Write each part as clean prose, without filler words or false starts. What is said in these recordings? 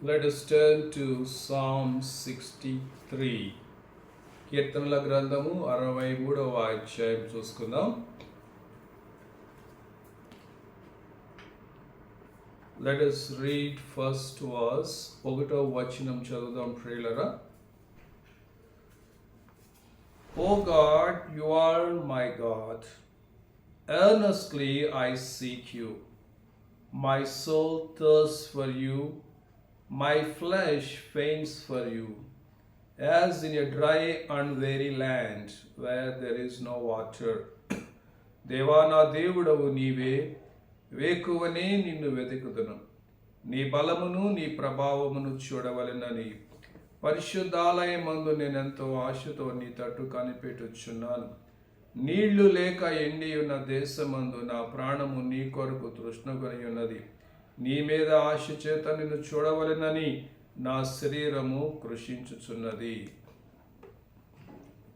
Let us turn to Psalm 63. కీర్తనల గ్రంథము 63వ అధ్యాయం చూసుకుందాం. Let us read first verse. 1వ వచనం చదువుదాం ప్రియులారా. O God, you are my God. Earnestly I seek you. My soul thirsts for you. My flesh faints for you, as in a dry and weary land where there is no water. దేవా నా దేవుడవు నీవే, వేకువనే నిన్ను వెతుకుదును. నీ బలమును నీ ప్రభావమును చూడవలెనని పరిశుద్ధాలయమందు నేనెంతో ఆశతో నీ తట్టు కనిపెట్టుచున్నాను. నీళ్లు లేక ఎండి ఉన్న దేశమందు నా ప్రాణము నీ కొరకు తృష్ణగొని ఉన్నది. నీ మీద ఆశ చేత నిన్ను చూడవలెనని నా శరీరము కృషించుచున్నది.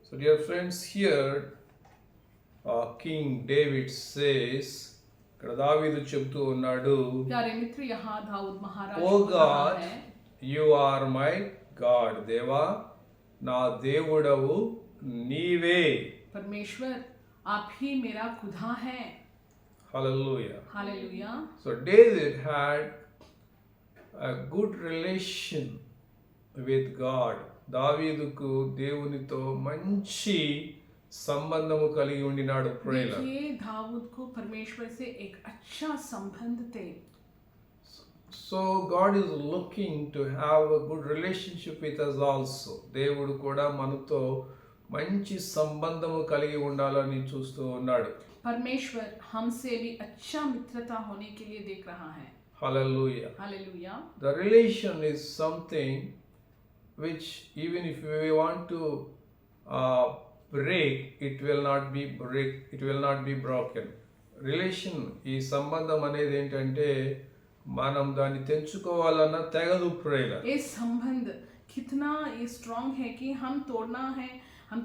So dear friends, here King David says, ఇక్కడ దావీదు చెప్తూ ఉన్నాడు, प्यारे मित्र, यहाँ दाऊद महाराज O God, you are my God. దేవా నా దేవుడవు నీవే. परमेश्वर आप ही मेरा खुदा है. Hallelujah. Hallelujah. So David had a good relation with God. దావీదుకు దేవునితో మంచి సంబంధము కలిగి ఉండినాడు ప్రియులారా. देखिए, दाऊद को परमेश्वर से एक अच्छा संबंध थे. So God is looking to have a good relationship with us also. దేవుడు కూడా మనతో మంచి సంబంధము కలిగి ఉండాలని చూస్తూ ఉన్నాడు. परमेश्वर हमसे भी अच्छा मित्रता होने के लिए देख रहा है. Hallelujah. Hallelujah. The relation is something which even if we want to break, it will not be broken. Relation, ఈ సంబంధం అనేది ఏంటంటే మనం దాన్ని తెంచుకోవాలన్నా తెగదు ప్రేయర్. ये संबंध कितना ये स्ट्रांग है कि हम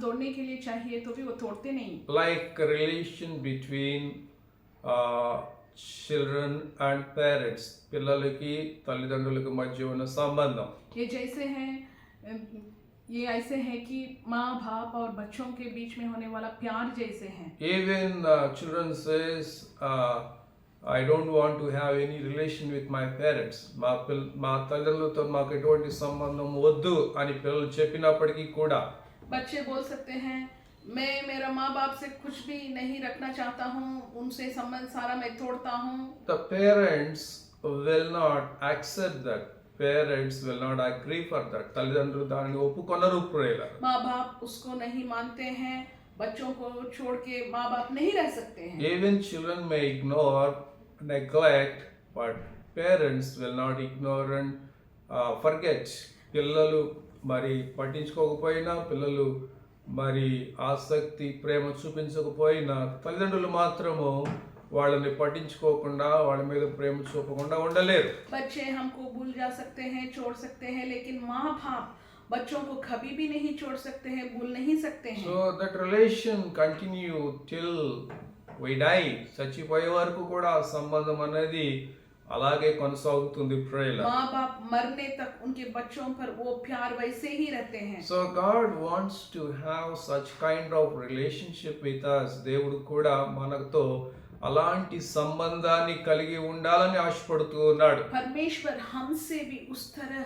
तोड़ने के लिए चाहिए तो भी वो तोड़ते नहीं. Like a relation between children and parents, పిల్లలకి తల్లిదండ్రులకు మధ్య ఉన్న సంబంధం. ये ऐसे है कि माँ बाप और बच्चों के बीच में होने वाला प्यार जैसे हैं. Even children says, I don't want to have any relation with my parents. మా తల్లిదండ్రులతో మాకు ఎటువంటి సంబంధం వద్దు అని పిల్లలు చెప్పినప్పటికీ కూడా बच्चे बोल सकते हैं, मैं मेरा माँ बाप से कुछ भी नहीं रखना चाहता हूँ, उनसे संबंध सारा मैं तोड़ता हूँ. The parents will not accept that. Parents will not agree for that. తల్లిదండ్రులు దానిని ఒప్పుకొనరు ప్రియులారా. माँ बाप उसको नहीं मानते हैं. बच्चों को छोड़ के माँ बाप नहीं रह सकते हैं. Even children may ignore, neglect, but parents will not ignore and forget. పిల్లలు మరి పట్టించుకోకపోయినా, పిల్లలు మరి ఆసక్తి ప్రేమ చూపించకపోయినా తల్లిదండ్రులు మాత్రము వాళ్ళని పట్టించుకోకుండా, వాళ్ళ మీద ప్రేమ చూపకుండా ఉండలేరు. बच्चे हमको भूल जा सकते हैं, छोड़ सकते हैं, लेकिन माँ बाप बच्चों को कभी भी नहीं छोड़ सकते हैं, भूल नहीं सकते हैं. So that relation continue till we die. చచ్చిపోయే వరకు కూడా ఆ సంబంధం అనేది అలాగే కొనసాగుతుంది ప్రియులారా. माँ बाप मरने तक उनके बच्चों पर वो प्यार वैसे ही रहते हैं. So God wants to have such kind of relationship with us. దేవుడు కూడా మనతో అలాంటి సంబంధాన్ని కలిగి ఉండాలని ఆశపడుతూ ఉన్నాడు. परमेश्वर हमसे भी उस तरह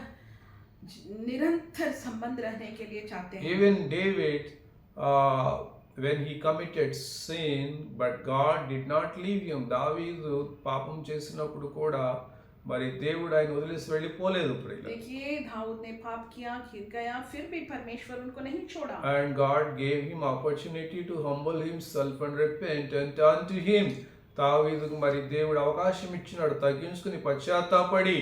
निरंतर संबंध रहने के लिए चाहते हैं. Even David, when he committed sin, but God did not leave him. దావీదు పాపం చేసినప్పుడు కూడా మరి దేవుడు ఆయన వదిలేసి వెళ్ళిపోలేదు ప్రియులారా. देखिए, दाऊद ने पाप किया, गिर गया, फिर भी परमेश्वर उनको नहीं छोड़ा. And God gave him opportunity to humble himself and repent and turn to him. దావీదుకు మరి దేవుడు అవకాశం ఇచ్చినాడు, తగ్గించుకుని పశ్చాత్తాపడి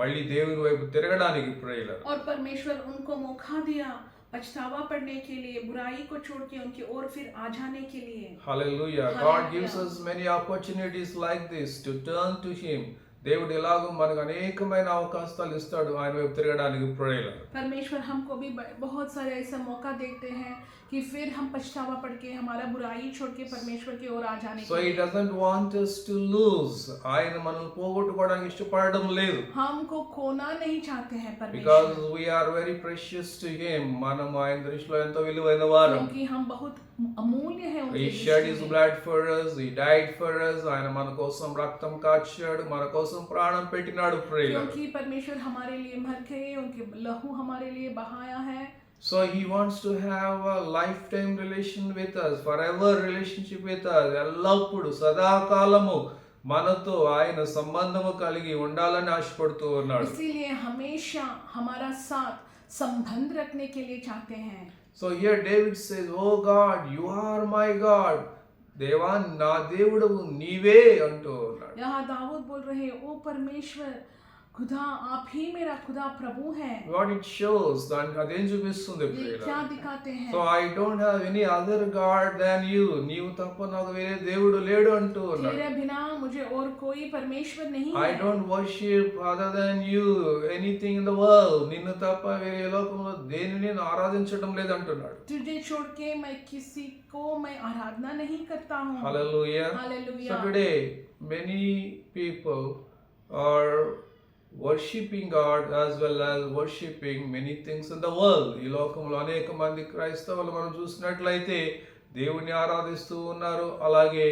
మళ్ళీ దేవుని వైపు తిరగడానికి ప్రియులారా. और परमेश्वर उनको मौका दिया पछतावा पड़ने के लिए, बुराई को छोड़ के उनकी ओर फिर आ जाने के लिए. Hallelujah. God gives us many opportunities like this to turn to him. దేవుడు ఎలాగో మనకు అనేకమైన అవకాశాలు ఇస్తాడు ఆయన వైపు తిరగడానికి ప్రేరణ. परमेश्वर हमको भी बहुत सारे ऐसा मौका देते हैं कि फिर हम पछतावा पड़ के हमारा बुराई छोड़ के परमेश्वर की ओर आ जाने So के he लिए। doesn't want us to lose. ఆయన మనల్ని పోగొట్టుకోవడానికి ఇష్టపడడం లేదు. हमको खोना नहीं चाहते हैं परमेश्वर, Because we are very precious to him. మనం ఆయన దృష్టిలో ఎంతో విలువైన వారం. क्योंकि हम बहुत अमूल्य हैं उनके He shed दृष्टि his में। blood for us. He died for us. ఆయన మన కోసం రక్తం కాచాడు, మన కోసం ప్రాణం పెట్టినాడు ప్రేరణ. क्योंकि परमेश्वर हमारे लिए मर गए, उनके लहू हमारे लिए बहाया है। So he wants to have a lifetime relation with us, forever relationship with us. ఎల్లప్పుడు సదాకాలము మనతో ఆయన సంబంధము కలిగి ఉండాలని ఆశపడుతూ ఉన్నాడు. इसीलिए हमेशा हमारा साथ संबंध रखने के लिए चाहते हैं। So here David says, "Oh God, you are my God." దేవా నా దేవుడు నీవే అంటూ ఉన్నాడు. यहाँ दाऊद बोल रहे हैं, ओ परमेश्वर खुदा आप ही मेरा खुदा प्रभु है। What it shows, దానికి అదేం చూపిస్తుంది ये ప్రియులారా? क्या दिखाते हैं? So I don't have any other God than you. నీవు తప్ప నాకు వేరే దేవుడు లేడు అంటూ ఉన్నాడు. तेरे बिना मुझे और कोई परमेश्वर नहीं I है। don't worship other than you anything in the world. నిన్ను తప్ప వేరే లోకంలో దేనిని నేను ఆరాధించడం లేదంటున్నాడు. तुझे छोड़ के मैं किसी को मैं आराधना नहीं करता हूँ। Hallelujah. Hallelujah. So today many people are worshiping God as well as worshiping many things in the world. ఈ లోకంలో అనేక మంది క్రైస్తవులు మనం చూసినట్లయితే దేవుని ఆరాధిస్తూ ఉన్నారు, అలాగే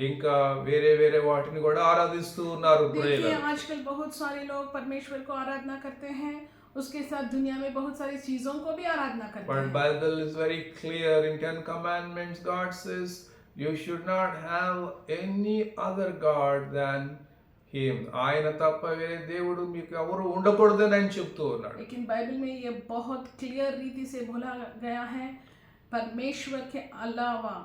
ఇంకా వేరే వేరే వాటిని కూడా ఆరాధిస్తూ ఉన్నారు. देखिए आजकल बहुत सारे लोग परमेश्वर को आराधना करते हैं, उसके साथ दुनिया में बहुत सारी चीजों को भी आराधना करते But हैं। Bible is very clear in 10 commandments. God says you should not have any other God than him. ఆయన తప్ప వేరే దేవుడు మీకు ఎవరు ఉండకూడదని ఆయన చెప్తూ ఉన్నాడు. लेकिन बाइबल में ये बहुत क्लियर रीति से बोला गया है, परमेश्वर के अलावा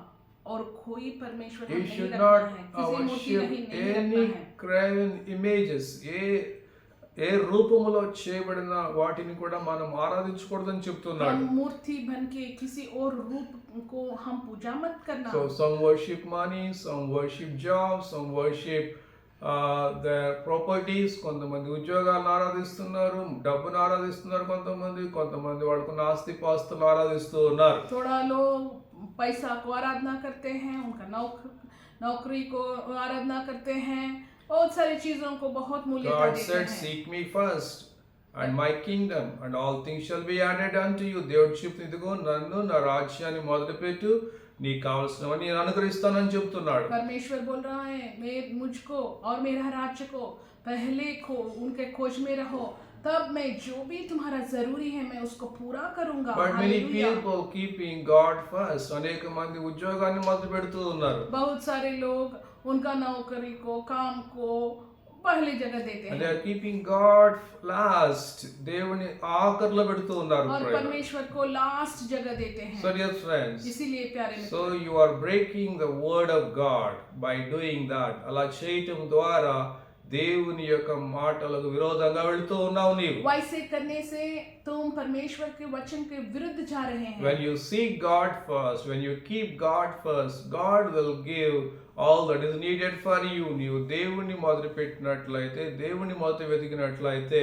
और कोई परमेश्वर You नहीं should रखना not है, किसी मूर्ति worship नहीं any रखना है। graven images. ఏ రూపములో చేయబడిన వాటిని కూడా మనం ఆరాధించకూడదని हम చెప్తున్నాడు. मूर्ति बन के किसी और रूप को हम पूजा मत करना। So some worship money, some worship jobs, some worship their properties. కొంతమంది ఉద్యోగాలను ఆరాధిస్తున్నారు, డబ్బును ఆరాధిస్తున్నారు, కొంతమంది వాళ్ళకున్న ఆస్తి పాస్తులు ఆరాధిస్తూ ఉన్నారు. थोड़ा लोग पैसा को आराधना करते हैं, उनका नौकरी को आराधना करते हैं, बहुत सारी चीजों को बहुत मूल्यता God देते said, हैं। "Seek me first and my kingdom, and all things shall be added unto you." దేవుడు చెప్తుంది, ఇదిగో నన్ను నా రాజ్యాన్ని మొదలుపెట్టు, నీకు కావలసినవన్నీ నేను అనుగ్రహిస్తానని చెప్తున్నాడు. परमेश्वर बोल रहा है, मैं मुझको और मेरा राज्य को पहले उनके खोज में रहो, तब मैं जो भी तुम्हारा जरूरी है मैं उसको पूरा करूंगा। But many hallelujah. people keeping God first. అనేక మంది ఉద్యోగాన్ని మొదలు పెడుతూ ఉన్నారు. बहुत सारे लोग उनका नौकरी को काम को पहली जगह देते And they हैं are keeping God last. దేవుని ఆఖరిలో పెడుతూ ఉన్నారు. और परमेश्वर को लास्ट जगह देते So हैं। dear friends, इसीलिए प्यारे मित्र, so you are breaking the word of God by doing that. అలా చేయటం ద్వారా దేవుని యొక్క మాటలకు విరోధంగా వెళ్తూ ఉన్నావు నీవు. वैसे करने से तुम परमेश्वर के वचन के विरुद्ध जा रहे हैं। When you seek God first, when you keep God first, God will give all that is needed for you. నీవు దేవుని మొదలు పెట్టినట్లయితే, దేవుని మొదలు వెతికినట్లయితే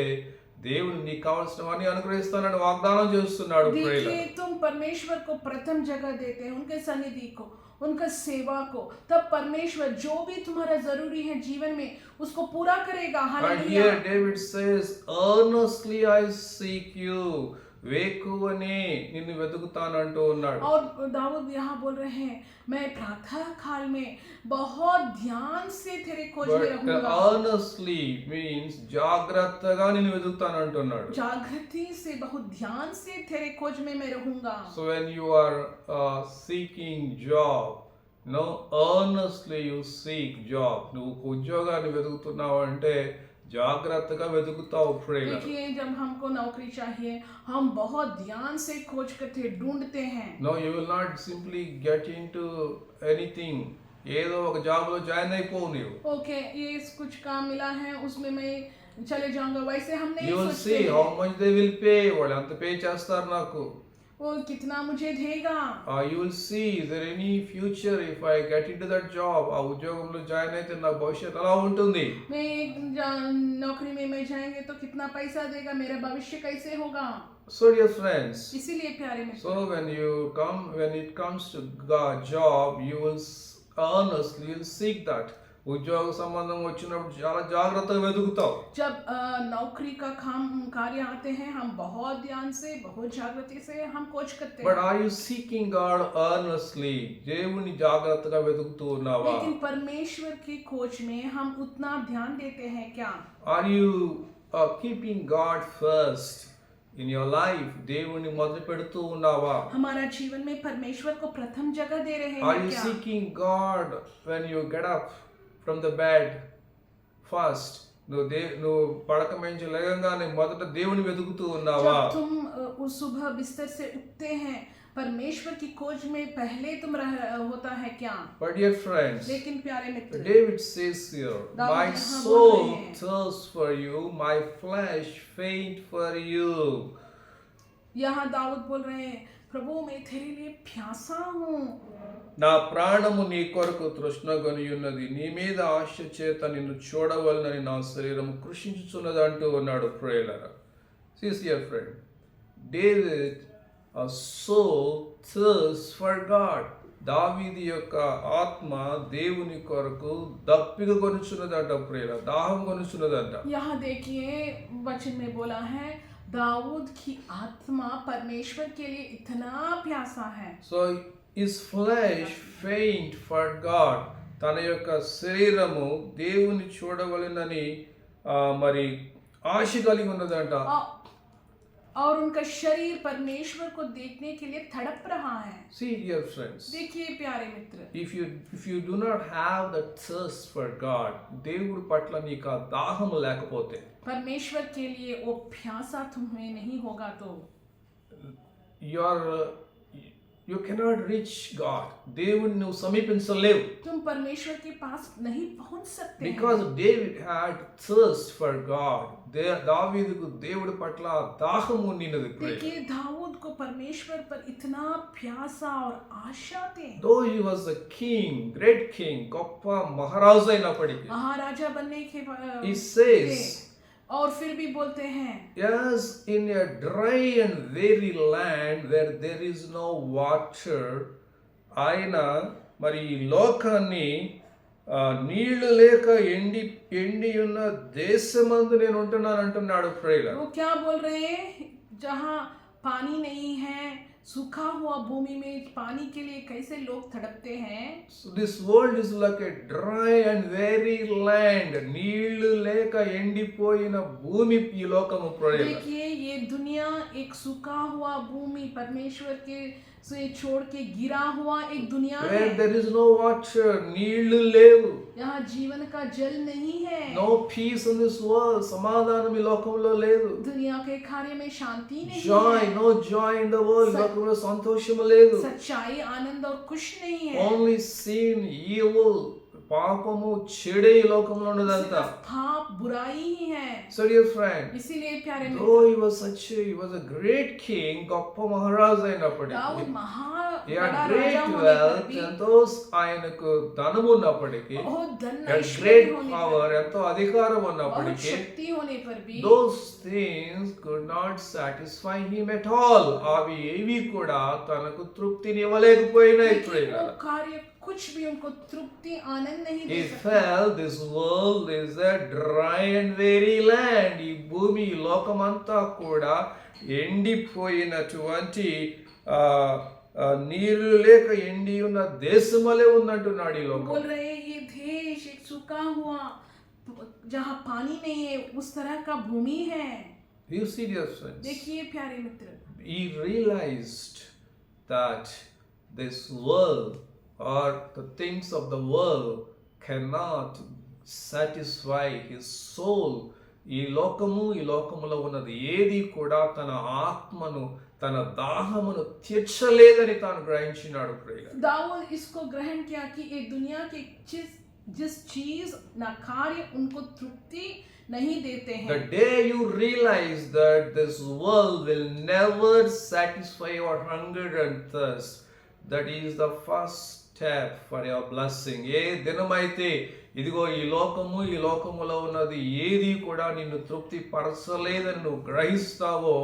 దేవుని నీకు కావాల్సినవన్నీ అనుగ్రహిస్తానని వాగ్దానం చేస్తున్నాడు. देखिए तुम परमेश्वर को प्रथम जगह देते हैं, उनके सन्निधि को, उनका सेवा को, तब परमेश्वर जो भी तुम्हारा जरूरी है जीवन में उसको पूरा करेगा। And hallelujah. here David says, "Earnestly I seek you." వేకువనే నిన్ను వెతుకుతానంటూ ఉన్నాడు. और दाऊद यहाँ बोल रहे हैं, मैं प्रातः काल में बहुत ध्यान से तेरे खोज में But रहूंगा। earnestly means జాగ్రత్తగా నిన్ను వెతుకుతానంటున్నాడు. जागृति से बहुत ध्यान से तेरे खोज में मैं रहूंगा। So when you are seeking job, no, earnestly you seek job. నువ్వు ఉద్యోగాన్ని వెతుకుతున్నావు అంటే జాగ్రత్తగా వెతుకుతావు ప్రేమ. देखिए जब हमको नौकरी चाहिए हम बहुत ध्यान से खोज करते ढूंढते हैं। No, you will not simply get into anything. ఏదో ఒక జాబ్ లో జాయిన్ అయిపోవు నీవు. ओके ये कुछ काम मिला है उसमें मैं चले जाऊंगा, वैसे हम नहीं You will सोचते see हैं। how much they will pay. వాళ్ళు ఎంత పే చేస్తారు నాకు. वो कितना मुझे देगा. You will see, is there any future if I get into that job? ఆ ఉద్యోగంలో జాయిన్ అయితే నా భవిష్యత్తు ఎలా ఉంటుంది? मैं एक नौकरी में मैं जाएंगे तो कितना पैसा देगा, मेरा भविष्य कैसे होगा. So dear friends, इसीलिए प्यारे मित्र, so when it comes to God job, you will earnestly you will seek that. ఉద్యోగ సంబంధం వచ్చినప్పుడు చాలా జాగ్రత్తగా వెతుకుతావు. जब नौकरी का कार्य आते हैं, हम बहुत ध्यान से, बहुत जागृति से हम खोज करते But हैं. are you seeking God earnestly? దేవుని జాగ్రత్తగా వెతుకుతూ ఉన్నావా? लेकिन परमेश्वर की खोज में हम उतना ध्यान देते हैं क्या? Are you keeping God first in your life? దేవుని మొదలు పెడుతూ ఉన్నావా? हमारा जीवन में परमेश्वर को प्रथम जगह दे रहे Are हैं you क्या? seeking God when you get up from the bed first? నువ్వు పడక నుంచి లేవగానే మొదట దేవుని వెతుకుతూ ఉన్నావా? जब तुम उस सुबह बिस्तर से उठते हैं, परमेश्वर की खोज में पहले तुम होता है क्या? But dear friends, लेकिन प्यारे मित्र, David says here, Dawood my यहाँ बोल soul रहे हैं, thirsts for you, my flesh faint for you. यहाँ दाऊद बोल रहे हैं, प्रभु मैं तेरे लिए प्यासा हूँ. నా ప్రాణము నీ కొరకు తృష్ణగొని ఉన్నది, నీ మీద ఆశ చేత నిన్ను చూడవలనని నా శరీరము కృషించుచున్నది అంటూ ఉన్నాడు. ప్రేయలరా, see your friend, David a soul thirsts for God. దావీదు యొక్క ఆత్మ దేవుని కొరకు దప్పిక కొనుచున్నదంట. ప్రేయల దాహం కొనుచున్నదంట. यहाँ देखिए वचन में बोला है, दाऊद की आत्मा परमेश्वर के लिए इतना प्यासा है. So his flesh faint for God. తన యొక్క శరీరము దేవుని చూడవలెనని మరి ఆశ కలిగి ఉన్నదంట. और उनका शरीर परमेश्वर को देखने के लिए तड़प रहा है. See dear friends, देखिए प्यारे मित्र, if you do not have that thirst for God, దేవుడి పట్ల నీకు ఆ దాహము లేకపోతే, परमेश्वर के लिए वो प्यासा तुम्हें नहीं होगा तो you cannot reach God. దేవుని నువ్వు సమీపించలేవు. तुम परमेश्वर के पास नहीं पहुंच सकते. Because David had thirst for God. దావీదుకు దేవుడి పట్ల దాహము ఉండినది. देखिए दाऊद को परमेश्वर पर इतना प्यासा और आशा थी. Though he was a king, great king, గొప్ప మహారాజు అయినప్పటికీ, महाराजा बनने के he says, और फिर भी बोलते हैं, yes, in a dry and weary land where there is no water, ఆయన మరి ఈ లోకాన్ని నీళ్లు లేక ఎండి ఉన్న దేశమందు నేను ఉంటున్నాను అంటున్నాడు. ప్రేయర్, वो क्या बोल रहे हैं, जहाँ पानी नहीं है, सूखा हुआ भूमि में पानी के लिए कैसे लोग तड़पते हैं. So this world is like a dry and weary land. నీళ్లు లేక ఎండిపోయిన భూమి ఈ లోకము. ప్రేయర్, देखिए ये दुनिया एक सूखा हुआ भूमि, परमेश्वर के से छोड़ के गिरा हुआ एक दुनिया है. where there is no water, నీళ్లు లేవు. यहाँ जीवन का जल नहीं है. No peace in this world, సమాధానం ఈ లోకంలో లేదు. दुनिया के कार्य में शांति नहीं Joy, है. no joy in the world, లోకంలో సంతోషము లేదు. सच्चाई, आनंद और खुश नहीं है. Only sin, evil, పాపము చెడే ఈ లోకంలో ఉన్నదంతా. सिर्फ पाप, बुराई ही है. So dear friend, इसीलिए प्यारे though Mitra, he was a great king, గొప్ప మహారాజు అయినప్పటికీ, दाऊद he had बड़ा great राजा होने पर wealth, भी, ఎంతో ఆయనకు ధనము ఉన్నప్పటికీ, बहुत धन had ऐश्वर्य great होने power, पर, ఎంతో అధికారం बहुत ఉన్నప్పటికీ, शक्ति होने पर भी, those things could not satisfy him at all. అవి ఏవి కూడా తనకు తృప్తిని ఇవ్వలేకపోయినాయి. लेकिन वो कार्य कुछ भी उनको तृप्ति, आनंद नहीं दे He सकता. felt this world is a dry and weary land. ఈ భూమి ఈ లోకమంతా కూడా ఎండిపోయినటువంటి నీరు లేక ఎండి ఉన్న దేశమలే ఉందంటున్నాడు ఈ లోకం. बोल रहे हैं ये देश एक सूखा हुआ, जहाँ पानी नहीं है, उस तरह का भूमि है. You see, dear friends, देखिए प्यारे मित्र, he realized that this world or the things of the world cannot satisfy his soul. ఈ లోకములో ఉన్నది ఏది కూడా తన ఆత్మను, తన దాహమును తీర్చలేదని తాను గ్రహించినాడు. ప్రియులారా, दाऊद इसको ग्रहण किया कि ये दुनिया के जिस चीज ना कार्य उनको तृप्ति नहीं देते The हैं, day you realize that this world will never satisfy your hunger and thirst, that is the first step for your blessing. ఏ దినమైతే ఇదిగో ఈ లోకములో ఉన్నది ఏది కూడా నిన్ను తృప్తి పరచలేదని నువ్వు గ్రహిస్తావో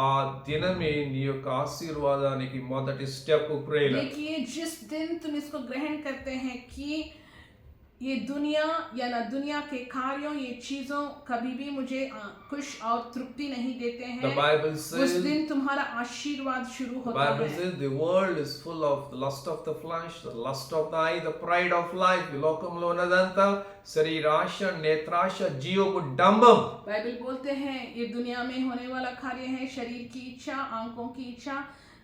ఆ దినమే నీ యొక్క ఆశీర్వాదానికి మొదటి స్టెప్ ప్రేరణ. देखिए जिस दिन तुम इसको ग्रहण करते हैं कि ये दुनिया या ना दुनिया के कार्यों, ये चीजों कभी भी मुझे खुश और तृप्ति नहीं देते The हैं, Bible उस says, दिन तुम्हारा आशीर्वाद शुरू the होता Bible है. says the world is full of the lust of the flesh, the lust of the eye, the pride of life. ఈ లోకంలో ఉన్నదంతా శరీరాశ, నేత్రాశ, జీవపు డంబం. बाइबल बोलते हैं ये दुनिया में होने वाला कार्य है शरीर की इच्छा, आंखों की इच्छा,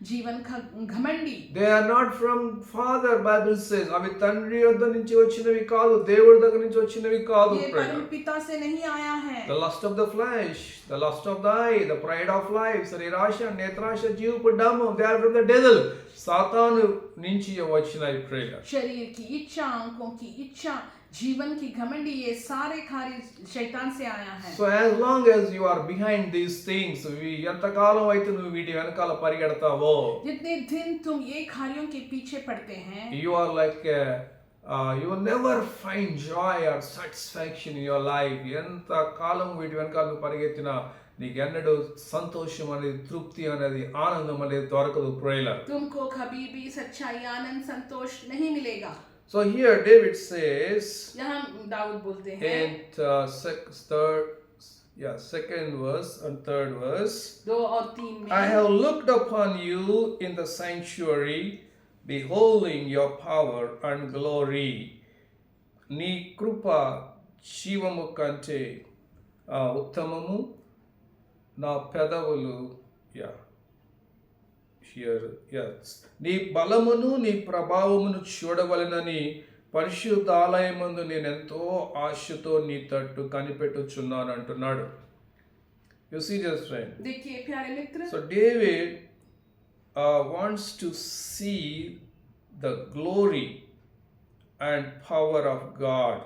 जीवन का घमंडी. They are not from Father, Bible says. అవి తండ్రి వద్ద నుంచి వచ్చినవి కాదు, దేవుడి దగ్గర నుంచి వచ్చినవి కాదు. ये परम पिता से नहीं आया है. The lust of the flesh, the lust of the eye, the pride of life, శరీరాశ, నేత్రాశ, జీవపు డంబం. They are from the devil. సాతాను నుంచి వచ్చినవి ప్రేరణ. शरीर की इच्छा, आंखों की इच्छा, जीवन की घमंडी, ये सारे कार्य शैतान से आया है. So as long as you are behind these things, ఎంతకాలం అయితే నువ్వు వీటి వెనకాల పరిగెడతావో, जितने दिन तुम ये कार्यों के पीछे पड़ते हैं, you are like you will never find joy or satisfaction in your life. ఎంత కాలం వీటి వెనకాల నువ్వు పరిగెత్తినా నీకు ఎన్నడూ సంతోషం అనేది, తృప్తి అనేది, ఆనందం అనేది దొరకదు ప్రేయర్. तुमको कभी भी सच्चाई, आनंद, संतोष नहीं मिलेगा. So here David says यहाँ दाऊद बोलते हैं in second verse and third verse, 2 और 3 में, I have looked upon you in the sanctuary, beholding your power and glory. నీ కృప జీవము కంటే ఉత్తమము, నా పెదవులు నీ బలమును నీ ప్రభావమును చూడవలెనని పరిశుద్ధాలయమందు నేను ఎంతో ఆశతో నీ తట్టు కనిపెట్టుచున్నాను అంటున్నాడు. You see this, friend? देखिए प्यारे मित्र, So David wants to see the glory and power of God.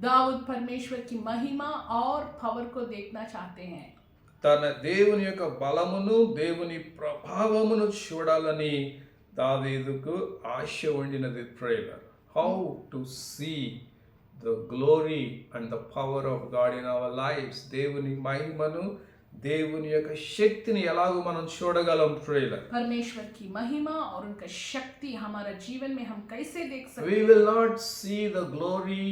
Dawood परमेश्वर की महिमा और पावर को देखना चाहते हैं. తన దేవుని యొక్క బలమును, దేవుని ప్రభావమును చూడాలని దావీదుకు ఆశ ఉండినది prayer. How to see the glory and the power of God in our lives. దేవుని మహిమను, దేవుని యొక్క శక్తిని ఎలాగో మనం చూడగలం ప్రేయర్. परमेश्वर की महिमा और उनका शक्ति हमारा जीवन में हम कैसे देख सकते We हैं? will not see the glory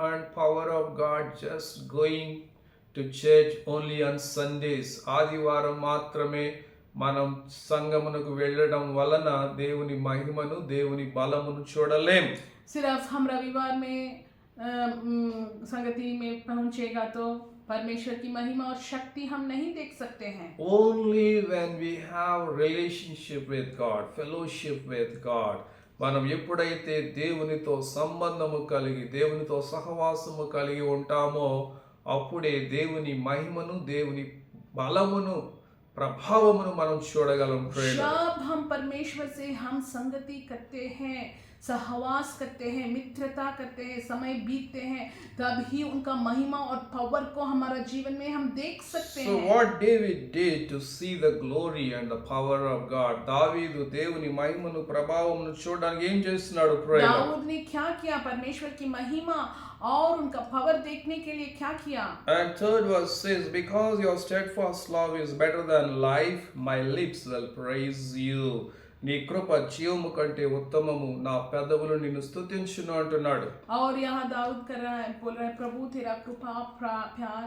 and power of God just going to church only on Sundays. ఆదివారం మాత్రమే మనం సంగమునకు వెళ్ళడం వలన దేవుని మహిమను, దేవుని బలమును చూడలేం. सिर्फ हम रविवार में संगति में पहुंचेगा तो परमेश्वर की महिमा और शक्ति हम नहीं देख सकते हैं. Only when we have relationship with God, fellowship with God, మనం ఎప్పుడైతే దేవునితో సంబంధము కలిగి, దేవునితో సహవాసము కలిగి ఉంటామో అప్పుడే దేవుని మహిమను, దేవుని బలమును, ప్రభావమును మనం చూడగలం. जब हम परमेश्वर से हम संगति करते हैं, सहवास करते हैं, मित्रता करते हैं, समय बीतते हैं, तभी उनका महिमा और पावर को हमारा जीवन में हम देख सकते So हैं. what David did to see the glory and the power of God, దావీదు దేవుని మహిమను, ప్రభావమును చూడడానికి ఏం చేస్తున్నాడు ప్రేయర్? दाऊद ने क्या किया? परमेश्वर की महिमा और उनका पावर देखने के लिए क्या किया? And third verse says, because your steadfast love is better than life, my lips will praise you. నీ కృప జీవము కంటే ఉత్తమము, నా పెదవులు నిన్ను స్తుతించును అంటున్నాడు. और यहाँ दाऊद कर रहा है, बोल रहा है, प्रभु तेरा कृपा प्यार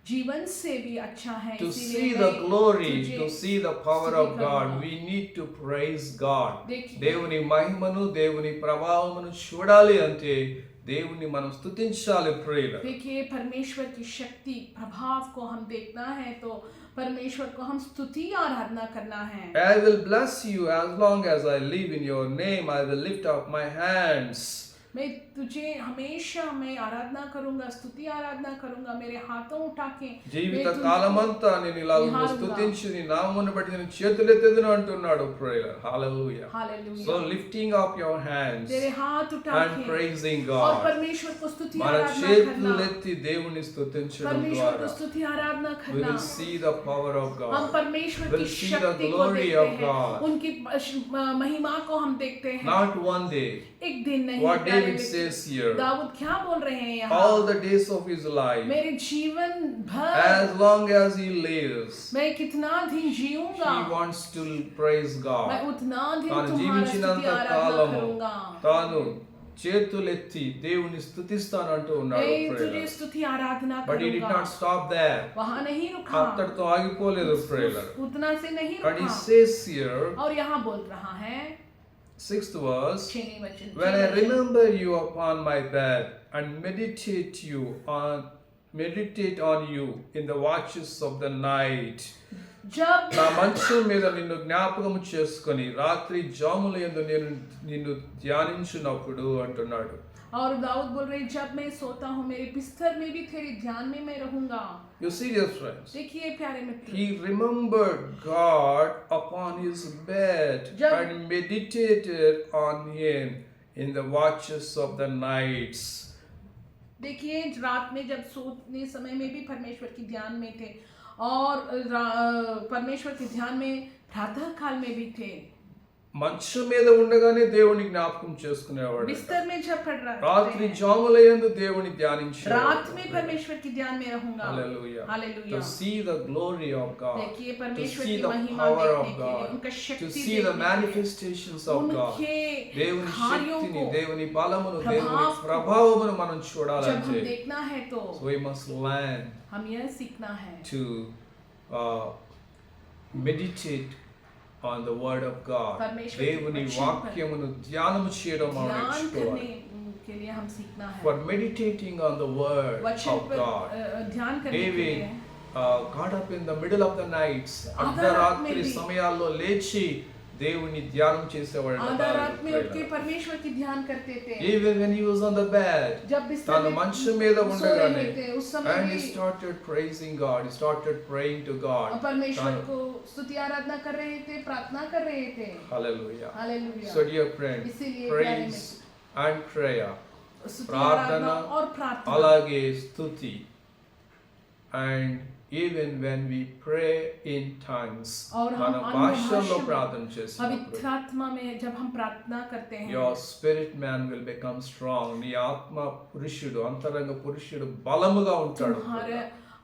जीवन से भी अच्छा है. To इसीलिए see मैं the glory, तुझे to see the power of God, we need to praise God. देखिए, దేవుని మహిమను, దేవుని ప్రభావమును చూడాలి అంటే దేవుని మనం స్తుతించాలి ప్రేయర్. देखिए परमेश्वर की शक्ति, प्रभाव को हम देखना है तो परमेश्वर को हम स्तुति और आराधना करना है. I will bless you as long as I live in your name. I will lift up my hands. मैं तुझे हमेशा मैं आराधना करूंगा, स्तुति आराधना करूंगा, मेरे हाथों उठा के జీవిత मैं तुझको కాలమంతా నేను ఇలా నిహారుగా. స్తుతించి నీ నామమును బట్టి నేను చేతులెత్తెదను అంటున్నాడు prayer. Hallelujah. Hallelujah. So lifting up your hands तेरे हाथ उठा and के praising और God. परमेश्वर को स्तुति మన आराधना करना, చేతులెత్తి దేవుని స్తుతించడం परमेश्वर को ద్వారా स्तुति आराधना we करना, will see the power of हम God. परमेश्वर We'll की see the शक्ति को glory देखते of हैं, God. उनकी महिमा को हम देखते हैं। Not one day. एक दिन नहीं। What प्यारे David Mitra, says here, Dawood क्या बोल रहे हैं यहाँ? all the days of his life, मेरे जीवन भर as long as he lives, मैं कितना दिन जीऊंगा, he wants to praise मैं God. उतना दिन తాను तुम्हारा स्तुति జీవించినంత आराधना కాలము करूंगा। తాను చేతులెత్తి దేవుని స్తుతిస్తాను అంటూ ఉన్నాడు मैं तुझे ప్రేయర్. स्तुति आराधना But he did करूंगा। not stop there. वहाँ नहीं रुका, అక్కడితో ఆగిపోలేదు ప్రేయర్. उतना से नहीं But he रुका। says here, और यहाँ बोल रहा है 6th verse, 6वें वचन, when I 6वें वचन, remember you upon my bed and meditate on you in the watches of the night. जब నా మంచం మీద నిన్ను జ్ఞాపకం చేసుకొని రాత్రి జాములయందు నేను నిన్ను ధ్యానించున్నప్పుడు అంటున్నాడు. और दाऊद बोल रहे, जब मैं सोता हूँ मेरे बिस्तर में भी तेरे ध्यान में मैं रहूंगा। You see, dear friends, देखिए प्यारे मित्र, he remembered God upon his bed जब- and meditated on him in the watches of the nights. देखिए रात में जब सोने समय में भी परमेश्वर के ध्यान में थे और परमेश्वर के ध्यान में प्रातः काल में भी थे। మంచం మీద ఉండగానే దేవుని జ్ఞాపకం చేసుకునేవాడు. बिस्तर में जब पड़ रहा రాత్రి జాములయందు దేవుని ధ్యానించేవాడు. रात में परमेश्वर के ध्यान में रहूंगा। Hallelujah. Hallelujah. To see the glory of God, देखिए to परमेश्वर see की the महिमा power देखने of के लिए, God, उनका to शक्ति see the देखने के लिए, manifestations of God. उनके దేవుని कार्यों శక్తిని, को దేవుని బలమును, ప్రభావం- దేవుని ప్రభావమును మనం जब हम చూడాలంటే देखना है तो so we must learn हम यह सीखना है to meditate on the word of God. परमेश्वर के దేవుని वचन पर వాక్యమును ధ్యానము చేయడం మనం ध्यान నేర్చుకోవాలి. करने के लिए हम सीखना है। For meditating on the word वचन of पर God. ध्यान करने के David लिए got up in the middle of the nights, आधा रात అర్ధరాత్రి में भी- సమయాల్లో లేచి దేవుని ధ్యానం చేసేవాడు. आधा रात में उठ के परमेश्वर की ध्यान करते थे। Even when he was on the bed, जब बिस्तर తాను में మంచం మీద सो ఉండగానే रहे थे उस समय and he भी started praising God, he started praying to God. परमेश्वर తాను- को स्तुति आराधना कर रहे थे, प्रार्थना कर रहे थे। Hallelujah. Hallelujah. So dear friend, इसीलिए praise and prayer, स्तुति प्रार्थना आराधना और प्रार्थना, అలాగే స్తుతి, and even when we pray in tongues, और हम మన अन्य భాషల్లో भाषा में, ప్రార్థన చేసినప్పుడు पवित्र आत्मा में जब हम प्रार्थना करते हैं, your spirit man will become strong. నీ ఆత్మ పురుషుడు, అంతరంగ పురుషుడు బలముగా ఉంటాడు. तुम्हारे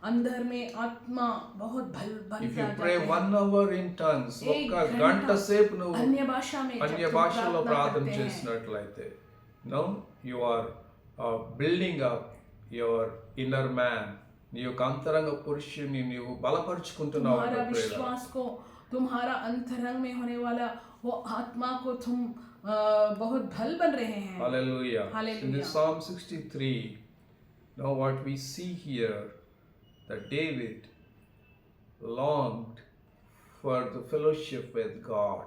अंदर में आत्मा बहुत बल If you जाता pray है। 1 hour in tongues, एक ఒక్క घंटा గంట సేపు నువ్వు अन्य भाषा में जब అన్య तुम భాషలో प्रार्थना ప్రార్థన करते हैं, చేసినట్లయితే no you are building up your inner man. నీ యొక్క అంతరంగ పురుషుని నీవు బలపరుచుకుంటున్నావు. तुम्हारा विश्वास को, तुम्हारा अंतरंग में होने वाला वो आत्मा को तुम बहुत बल बन रहे हैं। Hallelujah. Hallelujah. In the Psalm 63, now what we see here, that David longed for the fellowship with God.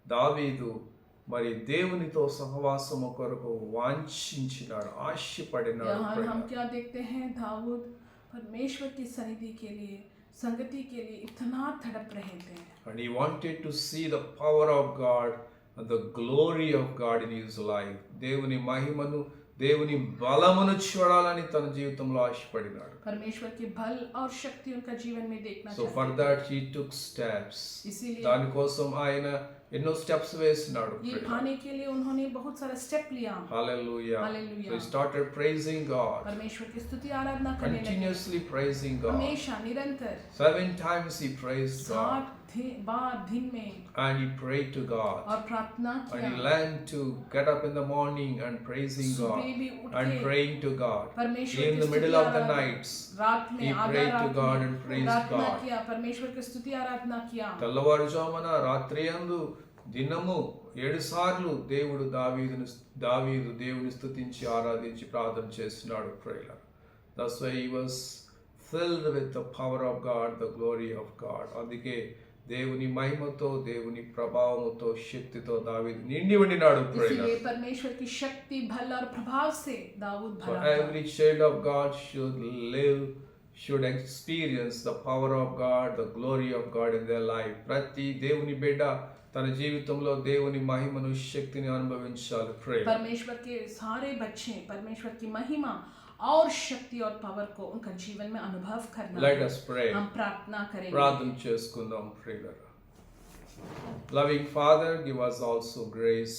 దావీదు మరి దేవునితో సహవాసము కొరకు వాంఛించినాడు, ఆశపడినాడు. यहाँ हम क्या देखते हैं, दाऊद परमेश्वर की सनिधि के लिए, संगति के लिए इतना तड़प रहे थे। And he wanted to see the power of God and the glory of God in his life. దేవుని మహిమను, దేవుని బలమును చూడాలని తన జీవితంలో ఆశపడినాడు. परमेश्वर के बल और शक्ति उनका जीवन में देखना So चाहते for थे। that he took steps. इसीलिए దానికోసం ఆయన ఎన్నో స్టెప్స్ వేసినాడు. ये पाने के लिए उन्होंने बहुत सारा स्टेप लिया। Hallelujah. Hallelujah. So he started praising God, परमेश्वर की स्तुति आराधना करने लगे, continuously praising God. हमेशा निरंतर 7 times he praised God 7 बार दिन में, and he prayed to God. और प्रार्थना And किया। he learned to get up in the morning and praising God सुबह भी उठ and के praying to God. परमेश्वर In की the middle स्तुति of the आराधना, nights, रात में he आधा prayed to रात God में and praised प्रार्थना God. किया, परमेश्वर की स्तुति आराधना किया। తెల్లవారుజామున రాత్రియందు దినము 7 సార్లు దావీదు దేవుని స్తుతించి ఆరాధించి ప్రార్థన చేస్తున్నాడు. Prayer. That's why he was filled with the power of God, the glory of God. అందుకే దేవుని మహిమతో దేవుని ప్రభావముతో శక్తితో దావీదు నిండి ఉండినాడు. इसीलिए परमेश्वर की शक्ति बल और प्रभाव से दाऊद So भरा था। every child of God should experience the power of God, the glory of God in their life. ప్రతి దేవుని బిడ్డ తన జీవితంలో దేవుని మహిమను శక్తిని అనుభవించాలి. Pray. परमेश्वर के सारे बच्चे परमेश्वर की महिमा और शक्ति और पावर को उनका जीवन में अनुभव करना। Let us pray. हम प्रार्थना करेंगे। ప్రార్థన చేసుకుందాం ప్రియులారా. Loving Father, give us also grace